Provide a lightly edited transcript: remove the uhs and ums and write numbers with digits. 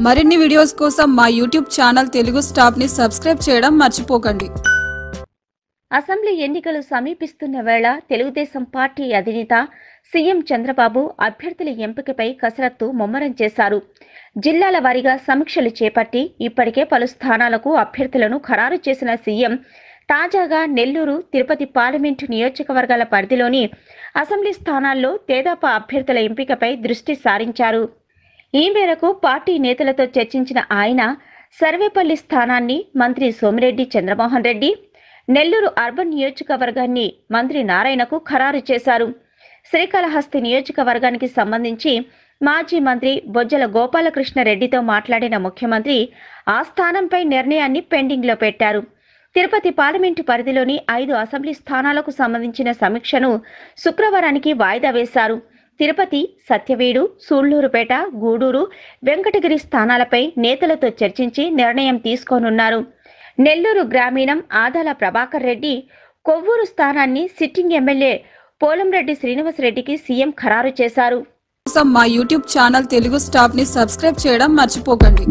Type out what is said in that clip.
మరిన్ని వీడియోస్ కోసం మా యూట్యూబ్ ఛానల్ తెలుగు స్టాప్ ని సబ్స్క్రైబ్ చేయడం మర్చిపోకండి. అసెంబ్లీ ఎన్నికలు సమీపిస్తున్న వేళ తెలుగుదేశం పార్టీ అధినేత సీఎం చంద్రబాబు అభ్యర్థుల ఎంపికపై కసరత్తు ముమ్మరం చేశారు. జిల్లాల వారీగా సమీక్షలు చేపట్టి ఇప్పటికే పలు స్థానాలకు అభ్యర్థులను ఖరారు చేసిన సీఎం తాజాగా నెల్లూరు, తిరుపతి పార్లమెంటు నియోజకవర్గాల పరిధిలోని అసెంబ్లీ స్థానాల్లో తెదేపా అభ్యర్థుల ఎంపికపై దృష్టి సారించారు. ఈ మేరకు పార్టీ నేతలతో చర్చించిన ఆయన సర్వేపల్లి స్థానాన్ని మంత్రి సోమిరెడ్డి చంద్రమోహన్ రెడ్డి, నెల్లూరు అర్బన్ నియోజకవర్గాన్ని మంత్రి నారాయణకు ఖరారు చేశారు. శ్రీకాళహస్తి నియోజకవర్గానికి సంబంధించి మాజీ మంత్రి బొజ్జల గోపాలకృష్ణారెడ్డితో మాట్లాడిన ముఖ్యమంత్రి ఆ స్థానంపై నిర్ణయాన్ని పెండింగ్లో పెట్టారు. తిరుపతి పార్లమెంటు పరిధిలోని 5 అసెంబ్లీ స్థానాలకు సంబంధించిన సమీక్షను శుక్రవారానికి వాయిదా వేశారు. తిరుపతి, సత్యవేడు, సూళ్లూరుపేట, గూడూరు, వెంకటగిరి స్థానాలపై నేతలతో చర్చించి నిర్ణయం తీసుకోనున్నారు. నెల్లూరు గ్రామీణం ఆదాల ప్రభాకర్ రెడ్డి, కొవ్వూరు స్థానాన్ని సిట్టింగ్ ఎమ్మెల్యే పోలంరెడ్డి శ్రీనివాసరెడ్డికి సీఎం ఖరారు చేశారు. మా యూట్యూబ్ ఛానల్ తెలుగు స్టాప్ ని సబ్స్క్రైబ్ చేయడం మర్చిపోకండి.